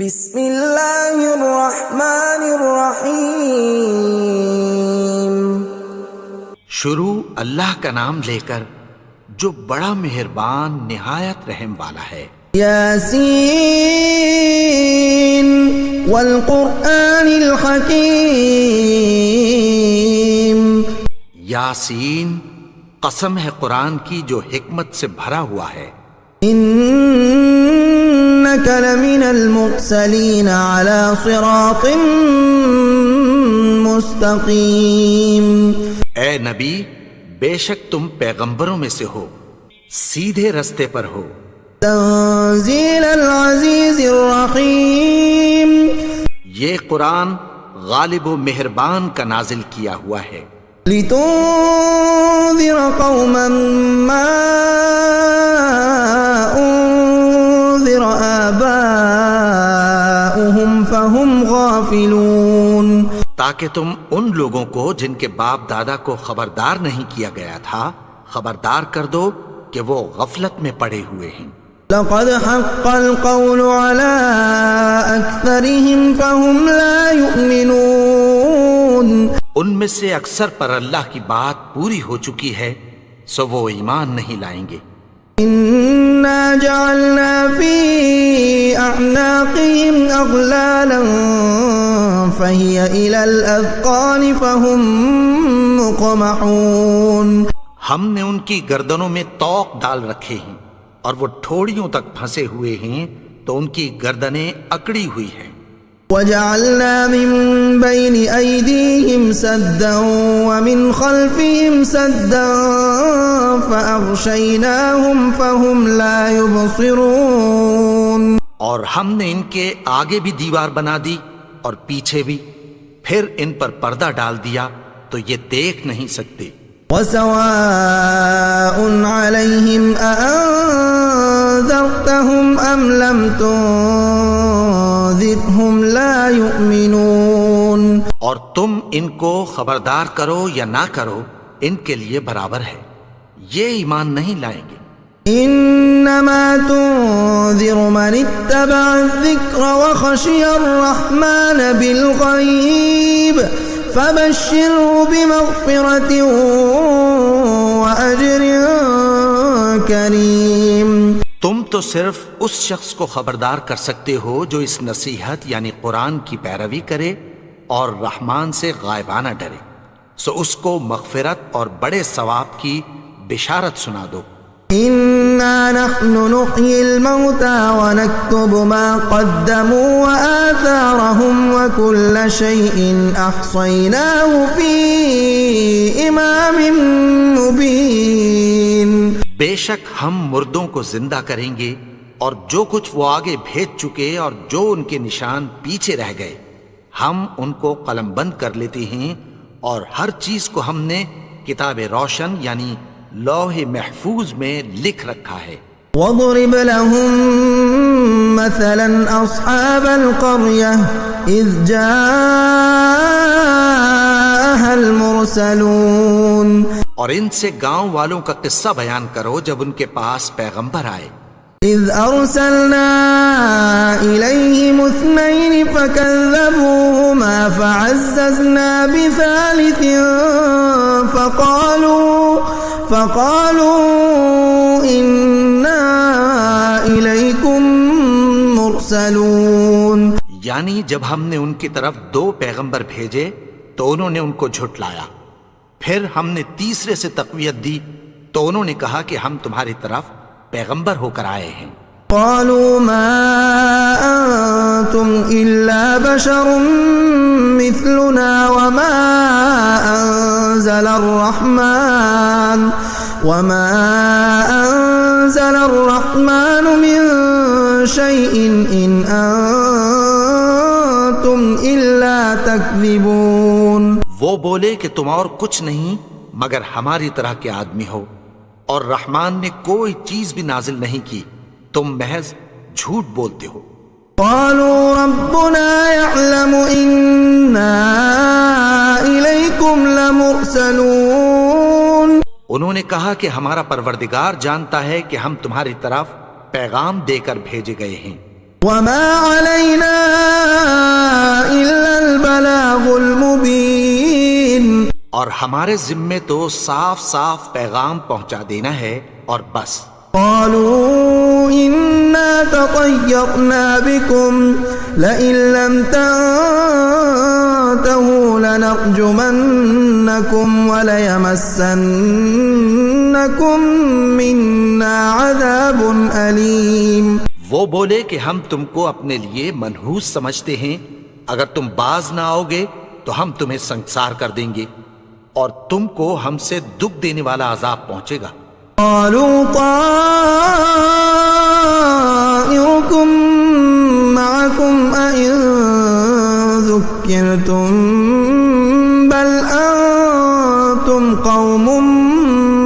بسم اللہ الرحمن الرحیم۔ شروع اللہ کا نام لے کر جو بڑا مہربان نہایت رحم والا ہے۔ یاسین والقرآن الحکیم۔ یاسین، قسم ہے قرآن کی جو حکمت سے بھرا ہوا ہے۔ انک لمن المرسلین علی صراط مستقیم۔ اے نبی، بے شک تم پیغمبروں میں سے ہو، سیدھے رستے پر ہو۔ تنزیل العزیز الرحیم۔ یہ قرآن غالب و مہربان کا نازل کیا ہوا ہے۔ لتنذر قوما ما انذر آباؤهم فهم غافلون۔ تاکہ تم ان لوگوں کو جن کے باپ دادا کو خبردار نہیں کیا گیا تھا خبردار کر دو کہ وہ غفلت میں پڑے ہوئے ہیں۔ لقد حق القول على أكثرهم فهم لا يؤمنون۔ ان میں سے اکثر پر اللہ کی بات پوری ہو چکی ہے سو وہ ایمان نہیں لائیں گے۔ إنا جعلنا في أعناقهم أغلالا فهي إلى الأذقان فهم مقمحون۔ ہم نے ان کی گردنوں میں طوق ڈال رکھے ہیں اور وہ ٹھوڑیوں تک پھنسے ہوئے ہیں تو ان کی گردنیں اکڑی ہوئی ہیں۔ وجعلنا من بين أيديهم سدا ومن خلفهم سدا فأغشيناهم فهم لا يبصرون۔ اور ہم نے ان کے آگے بھی دیوار بنا دی اور پیچھے بھی، پھر ان پر پردہ ڈال دیا تو یہ دیکھ نہیں سکتے۔ وسواء عليهم أأنذرتهم أم لم تنذرهم لا يؤمنون۔ اور تم ان کو خبردار کرو یا نہ کرو ان کے لیے برابر ہے، یہ ایمان نہیں لائیں گے۔ انما تنذر من اتبع الذکر وخشی الرحمن بالغیب فبشره بمغفرة وأجر کریم۔ تم تو صرف اس شخص کو خبردار کر سکتے ہو جو اس نصیحت یعنی قرآن کی پیروی کرے اور رحمان سے غائبانہ ڈرے، سو اس کو مغفرت اور بڑے ثواب کی بشارت سنا دو۔ إنا نحن نحيي الموتى ونكتب ما قدموا وآثارهم وكل شيء أحصيناه في إمام مبين۔ بے شک ہم مردوں کو زندہ کریں گے اور جو کچھ وہ آگے بھیج چکے اور جو ان کے نشان پیچھے رہ گئے ہم ان کو قلم بند کر لیتے ہیں، اور ہر چیز کو ہم نے کتاب روشن یعنی لوح محفوظ میں لکھ رکھا ہے۔ وَاضْرِبْ لَهُم مَّثَلًا أَصْحَابَ الْقَرْيَةِ إِذْ جَاءَهَا الْمُرْسَلُونَ۔ اور ان سے گاؤں والوں کا قصہ بیان کرو جب ان کے پاس پیغمبر آئے۔ إِذْ أَرْسَلْنَا إِلَيْهِمُ اثْنَيْنِ فَكَذَّبُوهُمَا فَعَزَّزْنَا بِثَالِثٍ فَقَالُوا إِنَّا إِلَيْكُمْ مُرْسَلُونَ۔ یعنی جب ہم نے ان کی طرف 2 پیغمبر بھیجے تو انہوں نے ان کو جھٹلایا، پھر ہم نے تیسرے سے تقویت دی تو انہوں نے کہا کہ ہم تمہاری طرف پیغمبر ہو کر آئے ہیں۔ قالوا ما أنتم إلا بشر مثلنا وما أنزل الرحمن من شيء إن أنتم إلا تكذبون۔ وہ بولے کہ تم اور کچھ نہیں مگر ہماری طرح کے آدمی ہو، اور رحمان نے کوئی چیز بھی نازل نہیں کی، تم محض جھوٹ بولتے ہو۔ قالوا ربنا يعلم إنا إليكم لمرسلون۔ انہوں نے کہا کہ ہمارا پروردگار جانتا ہے کہ ہم تمہاری طرف پیغام دے کر بھیجے گئے ہیں۔ وما علينا اور ہمارے ذمے تو صاف صاف پیغام پہنچا دینا ہے اور بس. قالوا إنا تطيرنا بكم لئن لم تنتهوا لنرجمنكم وليمسنكم منا عذاب أليم. وہ بولے کہ ہم تم کو اپنے لیے منحوس سمجھتے ہیں، اگر تم باز نہ آؤ گے تو ہم تمہیں سنگسار کر دیں گے اور تم کو ہم سے دکھ دینے والا عذاب پہنچے گا. قالوا طائركم معكم أئن ذكرتم بل أنتم قوم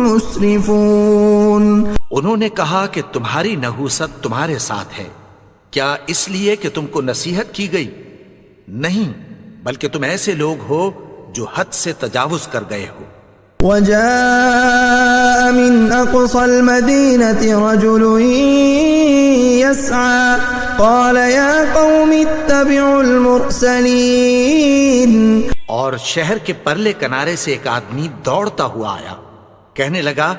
مسرفون. انہوں نے کہا کہ تمہاری نحوست تمہارے ساتھ ہے، کیا اس لیے کہ تم کو نصیحت کی گئی؟ نہیں، بلکہ تم ایسے لوگ ہو جو حد سے تجاوز کر گئے ہو. وجاء من أقصى المدينة رجل يسعى قال يا قوم اتبعوا المرسلين. اور شہر کے پرلے کنارے سے ایک آدمی دوڑتا ہوا آیا، کہنے لگا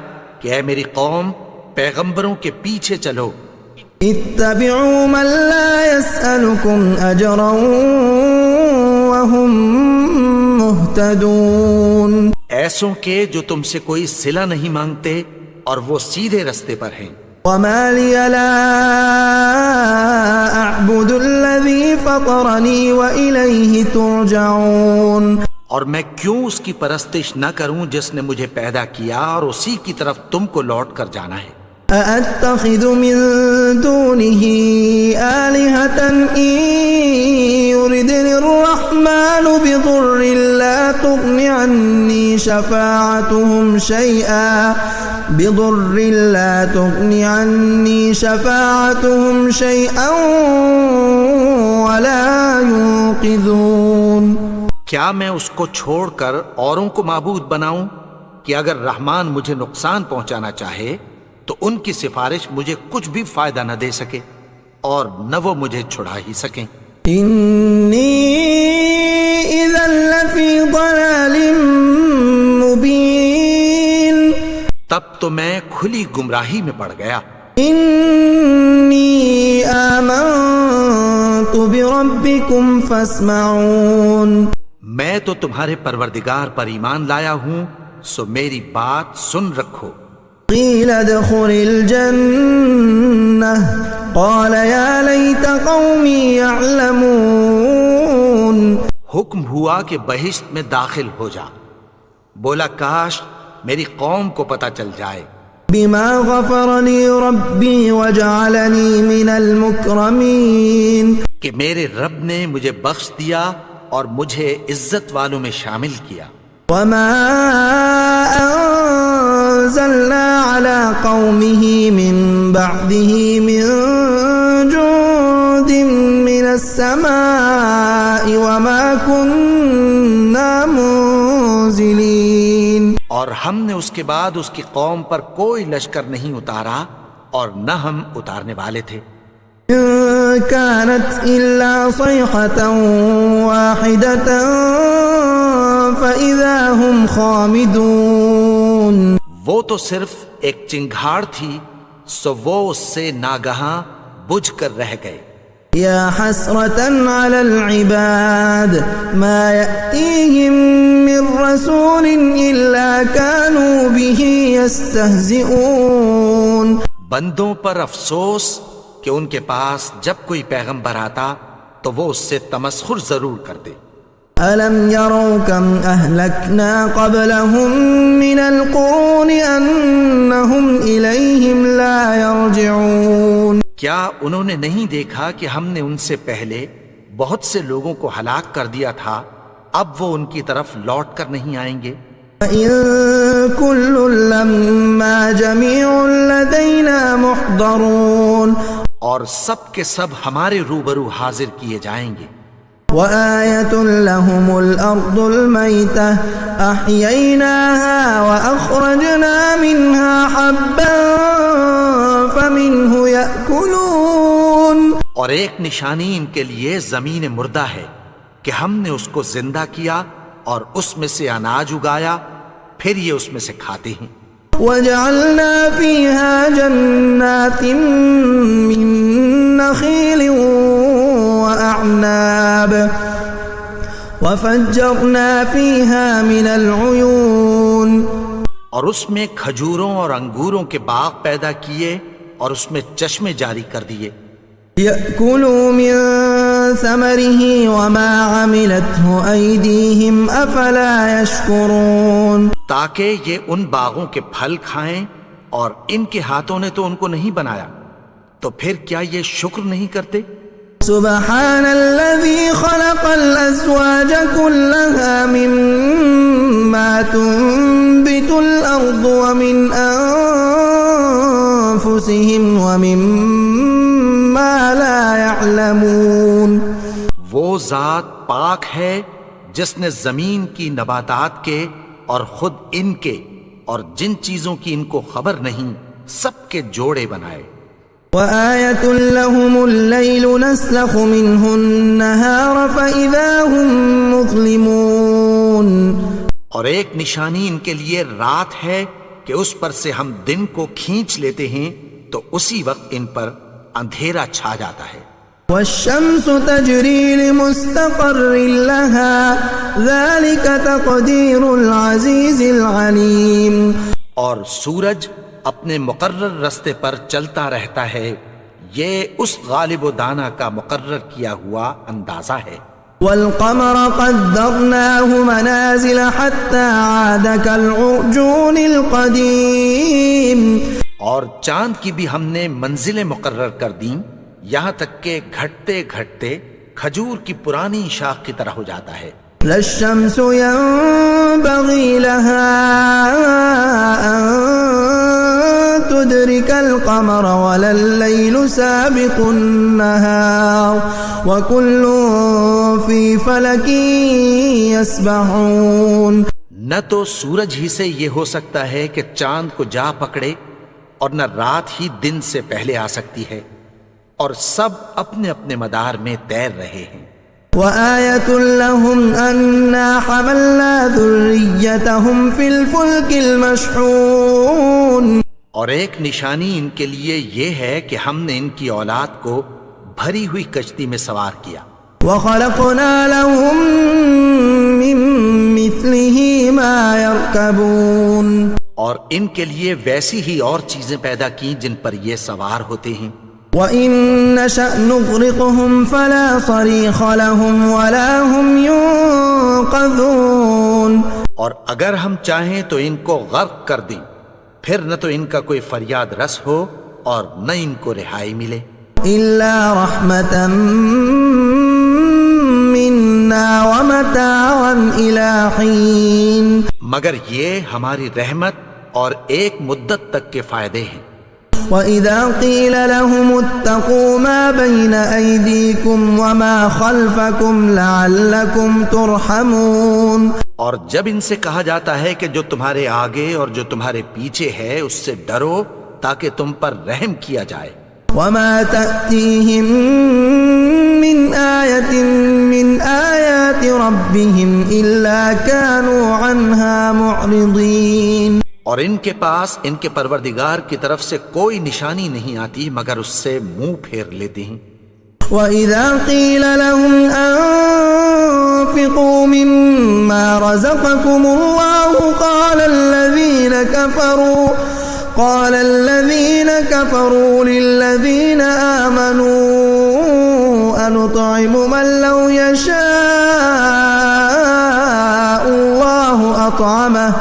کہ اے میری قوم، پیغمبروں کے پیچھے چلو. اتبعوا من لا يسألكم أجرا وهم مهتدون. ایسوں کے جو تم سے کوئی صلہ نہیں مانگتے اور وہ سیدھے رستے پر ہیں. وما لي لا أعبد الذي فطرني وإليه ترجعون. اور میں کیوں اس کی پرستش نہ کروں جس نے مجھے پیدا کیا اور اسی کی طرف تم کو لوٹ کر جانا ہے. أأتخذ من دونه آلهة إن يردني الرحمن بضر لا تغن عني شفاعتهم شيئا ولا ينقذون. کیا میں اس کو چھوڑ کر اوروں کو معبود بناؤں کہ اگر رحمان مجھے نقصان پہنچانا چاہے تو ان کی سفارش مجھے کچھ بھی فائدہ نہ دے سکے اور نہ وہ مجھے چھڑا ہی سکیں. انی اذا لفی ضلال مبین. تب تو میں کھلی گمراہی میں پڑ گیا. انی آمنت بربکم فاسمعون. میں تو تمہارے پروردگار پر ایمان لایا ہوں، سو میری بات سن رکھو. قیل ادخل الجنة قال یا لیت قومی یعلمون. حکم ہوا کہ بہشت میں داخل ہو جا. بولا کاش میری قوم کو پتہ چل جائے. بما غفر لی ربی وجعلنی من المکرمین. کہ میرے رب نے مجھے بخش دیا اور مجھے عزت والوں میں شامل کیا. وما انزلنا على قومه من بعده من جند من السماء وما كنا منزلين. اور ہم نے اس کے بعد اس کی قوم پر کوئی لشکر نہیں اتارا اور نہ ہم اتارنے والے تھے. كانت إلا صيحة واحدة فإذا هم خامدون. وہ تو صرف ایک چنگھاڑ تھی، سو وہ اس سے ناگہاں بجھ کر رہ گئے. يا حسرة على العباد ما يأتيهم من رسول إلا كانوا به يستهزئون. بندوں پر افسوس کہ ان کے پاس جب کوئی پیغمبر آتا تو وہ اس سے تمسخر ضرور کرتے. ألم يروا كم أهلكنا قبلهم من القرون أنهم إليهم لا يرجعون. کیا انہوں نے نہیں دیکھا کہ ہم نے ان سے پہلے بہت سے لوگوں کو ہلاک کر دیا تھا، اب وہ ان کی طرف لوٹ کر نہیں آئیں گے. وَإِن كُلٌّ لَّمَّا جَمِيعٌ لَّدَيْنَا مُحْضَرُونَ. اور سب کے سب ہمارے روبرو حاضر کیے جائیں گے. وآية لهم الأرض الميتة أحييناها وأخرجنا منها حبا فمنه يأكلون. اور ایک نشانی ان کے لیے زمین مردہ ہے کہ ہم نے اس کو زندہ کیا اور اس میں سے اناج اگایا، پھر یہ اس میں سے کھاتے ہیں۔ وجعلنا فيها جنات من نخيل وأعناب وفجرنا فيها من العيون، اور اس میں کھجوروں اور انگوروں کے باغ پیدا کیے اور اس میں چشمے جاری کر دیے۔ يأكلوا من ثمره وما عملته أيديهم أفلا يشكرون، تاکہ یہ ان باغوں کے پھل کھائیں، اور ان کے ہاتھوں نے تو ان کو نہیں بنایا، تو پھر کیا یہ شکر نہیں کرتے؟ سبحان الذي خلق الأزواج كلها مما تنبت الأرض ومن أنفسهم ومما لا يعلمون، وہ ذات پاک ہے جس نے زمین کی نباتات کے اور خود ان کے اور جن چیزوں کی ان کو خبر نہیں سب کے جوڑے بنائے۔ وآية لهم الليل نسلخ منه النهار فإذا هم مظلمون، اور ایک نشانی ان کے لیے رات ہے کہ اس پر سے ہم دن کو کھینچ لیتے ہیں تو اسی وقت ان پر اندھیرا چھا جاتا ہے۔ والشمس تجري لمستقر لها ذلك تقدير العزيز العليم، اور سورج اپنے مقرر رستے پر چلتا رہتا ہے، یہ اس غالب و دانا کا مقرر کیا ہوا اندازہ ہے۔ والقمر قدرناه منازل حتى عاد كالعرجون القديم، اور چاند کی بھی ہم نے منزلیں مقرر کر دیں، یہاں تک کہ گھٹتے گھٹتے کھجور کی پرانی شاخ کی طرح ہو جاتا ہے۔ لا الشمس ينبغي لها أن تدرك القمر ولا الليل سابق النهار وكل في فلك يسبحون، نہ تو سورج ہی سے یہ ہو سکتا ہے کہ چاند کو جا پکڑے، اور نہ رات ہی دن سے پہلے آ سکتی ہے، اور سب اپنے اپنے مدار میں تیر رہے ہیں۔ وآية لهم أنا حملنا ذريتهم في الفلك المشحون، اور ایک نشانی ان کے لیے یہ ہے کہ ہم نے ان کی اولاد کو بھری ہوئی کشتی میں سوار کیا۔ وخلقنا لهم من مثله ما يركبون، اور ان کے لیے ویسی ہی اور چیزیں پیدا کی جن پر یہ سوار ہوتے ہیں۔ وَإِن نَّشَأْ نُغْرِقْهُمْ فَلَا صَرِيخَ لَهُمْ وَلَا هُمْ يُنقَذُونَ، اور اگر ہم چاہیں تو ان کو غرق کر دیں، پھر نہ تو ان کا کوئی فریاد رس ہو اور نہ ان کو رہائی ملے۔ إِلَّا رَحْمَةً مِّنَّا وَمَتَاعًا إِلَىٰ حِينٍ، مگر یہ ہماری رحمت اور ایک مدت تک کے فائدے ہیں۔ وَإِذَا قِيلَ لَهُمُ اتَّقُوا مَا بَيْنَ أَيْدِيكُمْ وَمَا خَلْفَكُمْ لَعَلَّكُمْ تُرْحَمُونَ، اور جب ان سے کہا جاتا ہے کہ جو تمہارے آگے اور جو تمہارے پیچھے ہے اس سے ڈرو تاکہ تم پر رحم کیا جائے۔ وَمَا تَأْتِيهِم مِّنْ آيَةٍ مِّنْ آيَاتِ رَبِّهِمْ إِلَّا كَانُوا عَنْهَا مُعْرِضِينَ، اور ان کے پاس ان کے پروردگار کی طرف سے کوئی نشانی نہیں آتی مگر اس سے منہ پھیر لیتے ہیں۔ وَإِذَا قِيلَ لَهُمْ أَنفِقُوا مِمَّا رَزَقَكُمُ اللَّهُ قَالَ الَّذِينَ كَفَرُوا لِلَّذِينَ آمَنُوا أَنُطْعِمُ مَن لَّوْ يَشَاءُ اللَّهُ أَطْعَمَهُ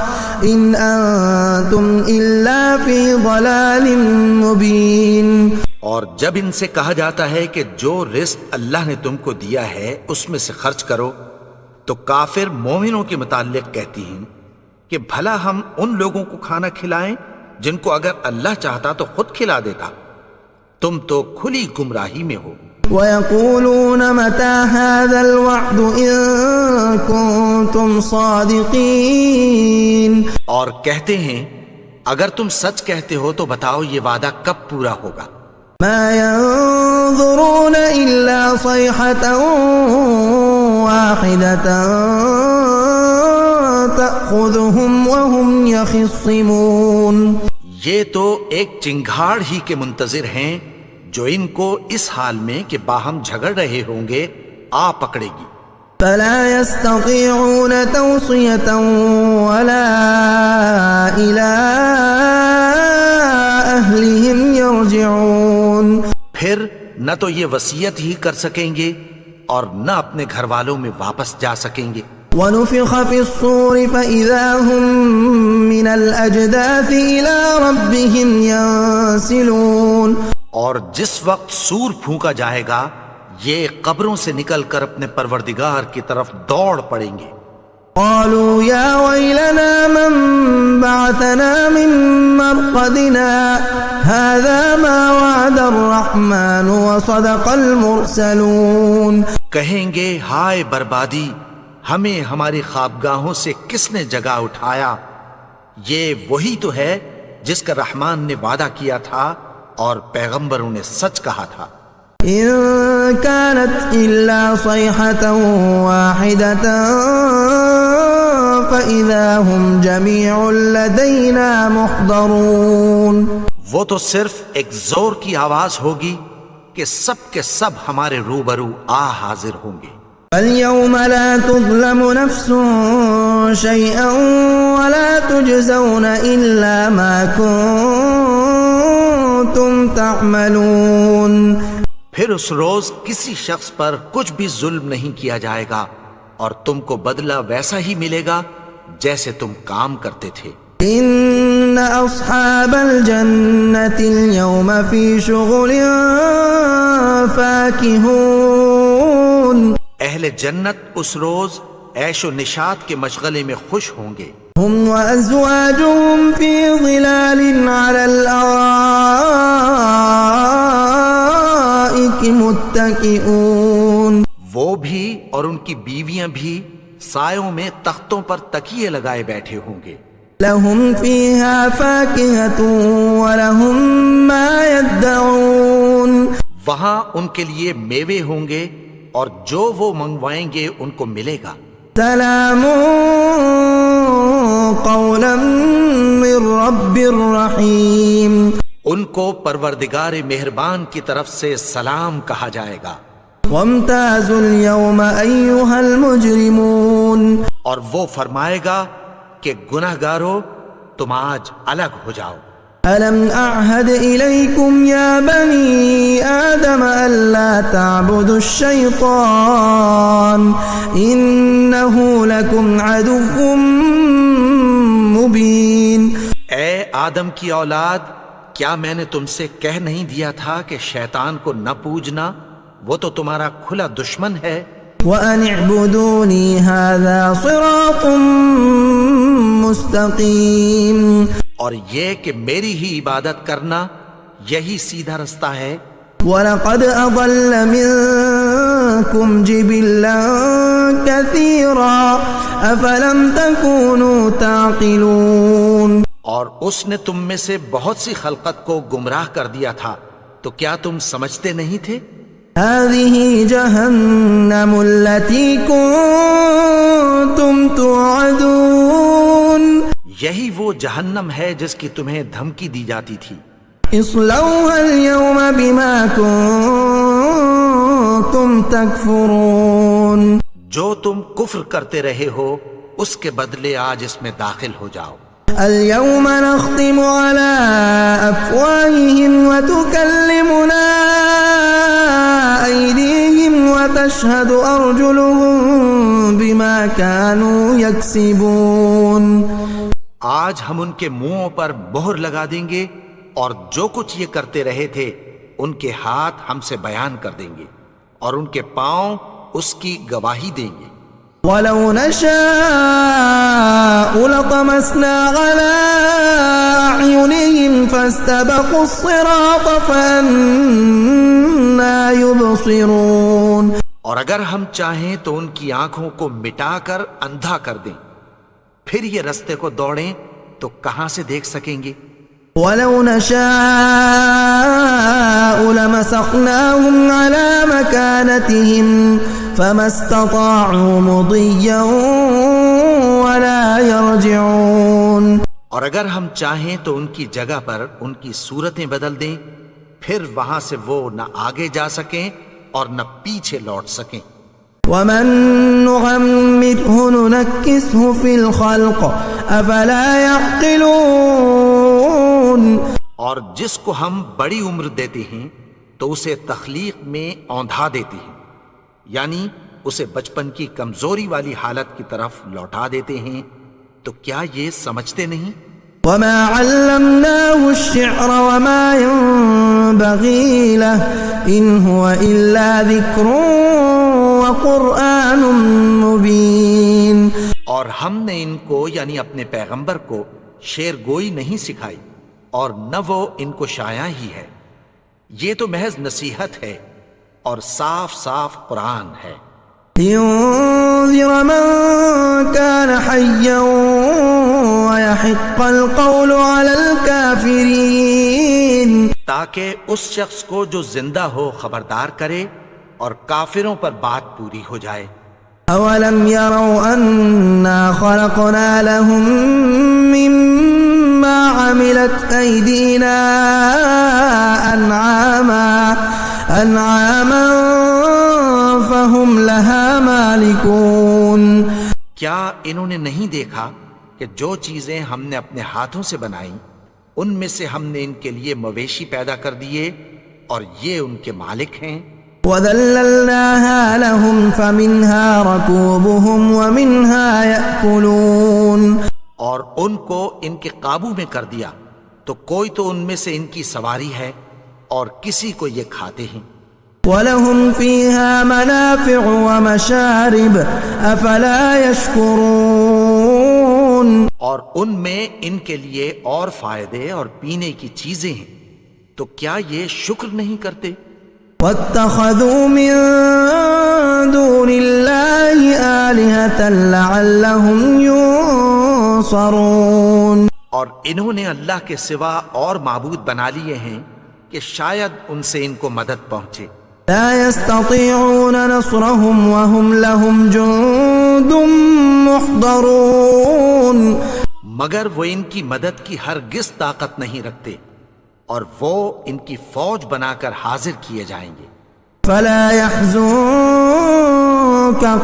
إِنْ أَنتُمْ إِلَّا فِي ضَلَالٍ مُّبِينٍ، اور جب ان سے کہا جاتا ہے کہ جو رزق اللہ نے تم کو دیا ہے اس میں سے خرچ کرو، تو کافر مومنوں کے متعلق کہتی ہیں کہ بھلا ہم ان لوگوں کو کھانا کھلائیں جن کو اگر اللہ چاہتا تو خود کھلا دیتا، تم تو کھلی گمراہی میں ہو۔ وَيَقُولُونَ مَتَىٰ هَٰذَا الْوَعْدُ إِن كُنتُمْ صَادِقِينَ، اور کہتے ہیں اگر تم سچ کہتے ہو تو بتاؤ یہ وعدہ کب پورا ہوگا۔ مَا يَنظُرُونَ إِلَّا صَيْحَةً وَاحِدَةً تأخذهم وهم يخصمون. یہ تو ایک چنگھاڑ ہی کے منتظر ہیں جو ان کو اس حال میں کہ باہم جھگڑ رہے ہوں گے آ پکڑے گی. فلا يستطيعون توصية ولا إلى أهلهم يرجعون. پھر نہ تو یہ وصیت ہی کر سکیں گے اور نہ اپنے گھر والوں میں واپس جا سکیں گے. ونفخ في الصور فإذا هم من الأجداث إلى ربهم ينسلون. اور جس وقت سور پھونکا جائے گا یہ قبروں سے نکل کر اپنے پروردگار کی طرف دوڑ پڑیں گے. قالوا يا ويلنا من بعثنا من مرقدنا هذا ما وعد الرحمن وصدق المرسلون. کہیں گے ہائے بربادی، ہمیں ہماری خوابگاہوں سے کس نے جگا اٹھایا؟ یہ وہی تو ہے جس کا رحمان نے وعدہ کیا تھا اور پیغمبروں نے سچ کہا تھا. إن كانت إلا صيحة واحدة فإذا هم جميع لدينا محضرون. وہ تو صرف ایک زور کی آواز ہوگی کہ سب کے سب ہمارے روبرو حاضر ہوں گے. اليوم لا تظلم نفس شيئا ولا تجزون إلا ما كنتم تعملون. پھر اس روز کسی شخص پر کچھ بھی ظلم نہیں کیا جائے گا اور تم کو بدلہ ویسا ہی ملے گا جیسے تم کام کرتے تھے. ان اصحاب الجنة اليوم في شغل فاكهون. اہل جنت اس روز عیش و نشاط کے مشغلے میں خوش ہوں گے. هم وازواجهم في ظلال على الارائك متكئون. وہ بھی اور ان کی بیویاں بھی سایوں میں تختوں پر تکیے لگائے بیٹھے ہوں گے. لهم فيها فاكهة ولهم ما يدعون. وہاں ان کے لیے میوے ہوں گے اور جو وہ منگوائیں گے ان کو ملے گا. سلام قولا من رب الرحیم. ان کو پروردگار مہربان کی طرف سے سلام کہا جائے گا. وامتازوا اليوم ایها المجرمون. اور وہ فرمائے گا کہ گناہگارو تم آج الگ ہو جاؤ. ألم أعهد إليكم يا بني آدم ألا تعبدوا الشيطان إنه لكم عدو مبين. اے آدم کی اولاد، کیا میں نے تم سے کہہ نہیں دیا تھا کہ شیطان کو نہ پوجنا؟ وہ تو تمہارا کھلا دشمن ہے. وأن اعبدوني هذا صراط مستقيم. اور یہ کہ میری ہی عبادت کرنا یہی سیدھا رستہ ہے. وَلَقَدْ أَضَلَّ مِنكُمْ جِبِلًّا كَثِيرًا أَفَلَمْ تَكُونُوا تَعْقِلُونَ. اور اس نے تم میں سے بہت سی خلقت کو گمراہ کر دیا تھا، تو کیا تم سمجھتے نہیں تھے؟ هَذِهِ جَهَنَّمُ الَّتِي كُنتُمْ تُوعَدُونَ. یہی وہ جہنم ہے جس کی تمہیں دھمکی دی جاتی تھی. اصلوها اليوم بما كنتم تكفرون. جو تم کفر کرتے رہے ہو اس کے بدلے آج اس میں داخل ہو جاؤ. اليوم نختم على أفواههم وتكلمنا أيديهم وتشهد أرجلهم بما كانوا يكسبون. آج ہم ان کے منہوں پر مہر لگا دیں گے اور جو کچھ یہ کرتے رہے تھے ان کے ہاتھ ہم سے بیان کر دیں گے اور ان کے پاؤں اس کی گواہی دیں گے. وَلَوْ نَشَاءُ لَطَمَسْنَا عَلَىٰ أَعْيُنِهِمْ فَاسْتَبَقُوا الصِّرَاطَ فَأَنَّىٰ يُبْصِرُونَ. اور اگر ہم چاہیں تو ان کی آنکھوں کو مٹا کر اندھا کر دیں، پھر یہ رستے کو دوڑیں تو کہاں سے دیکھ سکیں گے. وَلَوْ نَشَاءُ لَمَسَخْنَاهُمْ عَلَىٰ مَكَانَتِهِمْ فَمَا اسْتَطَاعُوا مُضِيًّا ولا يرجعون. اور اگر ہم چاہیں تو ان کی جگہ پر ان کی صورتیں بدل دیں، پھر وہاں سے وہ نہ آگے جا سکیں اور نہ پیچھے لوٹ سکیں. ومن نعمره ننكسه في الخلق افلا يعقلون. اور جس کو ہم بڑی عمر دیتے ہیں تو اسے تخلیق میں اوندھا دیتے ہیں، یعنی اسے بچپن کی کمزوری والی حالت کی طرف لوٹا دیتے ہیں. تو کیا یہ سمجھتے نہیں؟ وما علمناه الشعر وما ينبغي له ان هو الا ذكر وقرآن مبين. اور ہم نے ان کو یعنی اپنے پیغمبر کو شعر گوئی نہیں سکھائی، اور نہ وہ ان کو شایع ہی ہے. یہ تو محض نصیحت ہے اور صاف صاف قرآن ہے. لينذر من كان حيا ويحق القول على الكافرين. تاکہ اس شخص کو جو زندہ ہو خبردار کرے اور کافروں پر بات پوری ہو جائے. اولم يروا انا خلقنا لهم مما عملت ايدينا انعاما فهم لها مالكون. کیا انہوں نے نہیں دیکھا کہ جو چیزیں ہم نے اپنے ہاتھوں سے بنائیں ان میں سے ہم نے ان کے لیے مویشی پیدا کر دیے اور یہ ان کے مالک ہیں. وَذَلَّلْنَاهَا لَهُمْ فَمِنْهَا رَكُوبُهُمْ وَمِنْهَا يَأْكُلُونَ. اور ان کو ان کے قابو میں کر دیا تو کوئی تو ان میں سے ان کی سواری ہے اور کسی کو یہ کھاتے ہیں. وَلَهُمْ فِيهَا مَنَافِعُ وَمَشَارِبُ أَفَلَا يَشْكُرُونَ. اور ان میں ان کے لیے اور فائدے اور پینے کی چیزیں ہیں، تو کیا یہ شکر نہیں کرتے؟ وَاتَّخَذُوا مِن دُونِ اللَّهِ آلِهَةً لَعَلَّهُمْ يُنصَرُونَ. اور انہوں نے اللہ کے سوا اور معبود بنا لیے ہیں کہ شاید ان سے ان کو مدد پہنچے. لا يستطيعون نصرهم وهم لهم جند محضرون. مگر وہ ان کی مدد کی ہرگز طاقت نہیں رکھتے اور وہ ان کی فوج بنا کر حاضر کیے جائیں گے. فلا يحزنك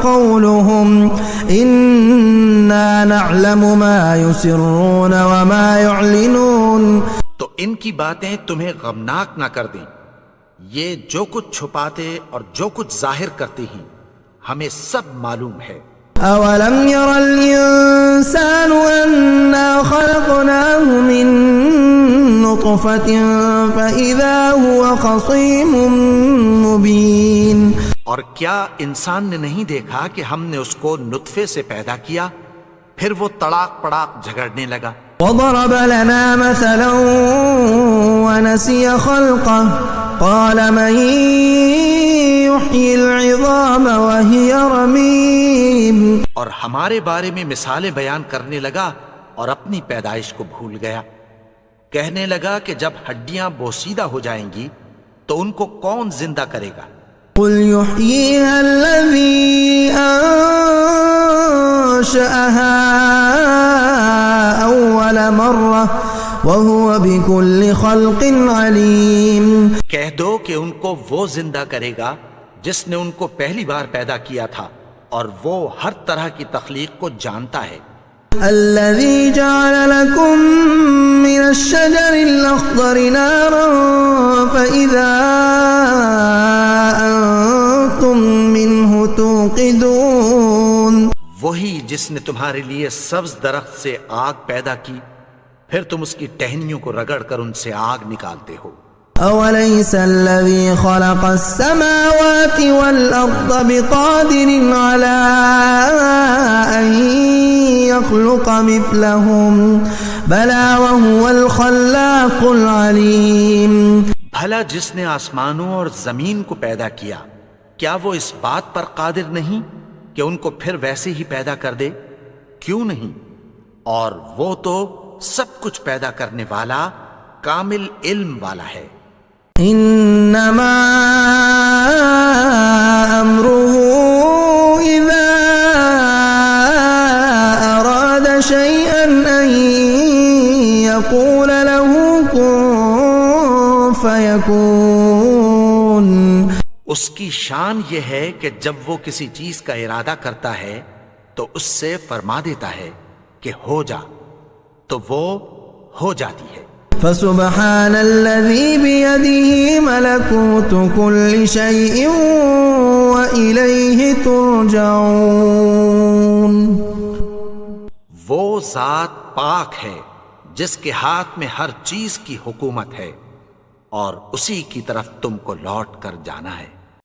قولهم إنا نعلم ما يسرون وما يعلنون. تو ان کی باتیں تمہیں غمناک نہ کر دیں. یہ جو کچھ چھپاتے اور جو کچھ ظاہر کرتے ہیں ہمیں سب معلوم ہے. أولم ير الإنسان أنا خلقناه من نطفة فإذا هو خصيم مبين. اور کیا انسان نے نہیں دیکھا کہ ہم نے اس کو نطفے سے پیدا کیا، پھر وہ تڑاک پڑاک جھگڑنے لگا. وضرب لنا مثلا ونسي خلقه قال من يحيي العظام وهي رميم. اور ہمارے بارے میں مثالیں بیان کرنے لگا اور اپني پیدائش کو بھول گیا. کہنے لگا کہ جب ہڈیاں بوسیدہ ہو جائیں گی تو ان کو کون زندہ کرے گا؟ قل يحييها الذي أنشأها أول مرة وهو بكل خلق عليم. کہہ دو کہ ان کو وہ زندہ کرے گا جس نے ان کو پہلی بار پیدا کیا تھا اور وہ ہر طرح کی تخلیق کو جانتا ہے. الذي جعل لكم من الشجر الأخضر نارا فإذا أنتم منه توقدون. وہی جس نے تمہارے لیے سبز درخت سے آگ پیدا کی، پھر تم اس کی ٹہنیوں کو رگڑ کر ان سے آگ نکالتے ہو. أوليس الذي خلق السماوات والأرض بقادر على أن يخلق مثلهم بلى وهو الخلاق العليم. بھلا جس نے آسمانوں اور زمین کو پیدا کیا، کیا وہ اس بات پر قادر نہیں کہ ان کو پھر ویسے ہی پیدا کر دے؟ کیوں نہیں؟ اور وہ تو سب کچھ پیدا کرنے والا، کامل علم والا ہے. انما امره اذا اراد فيكون اس کی شان یہ ہے کہ جب وہ کسی چیز کا ارادہ کرتا ہے تو اس سے فرما دیتا ہے کہ ہو جا، تو وہ ہو جاتی ہے۔ فسبحان الذي بيده ملكوت كل شيء وإليه ترجعون۔ وہ ذات پاک ہے جس کے ہاتھ میں ہر چیز کی حکومت ہے اور اسی کی طرف تم کو لوٹ کر جانا ہے۔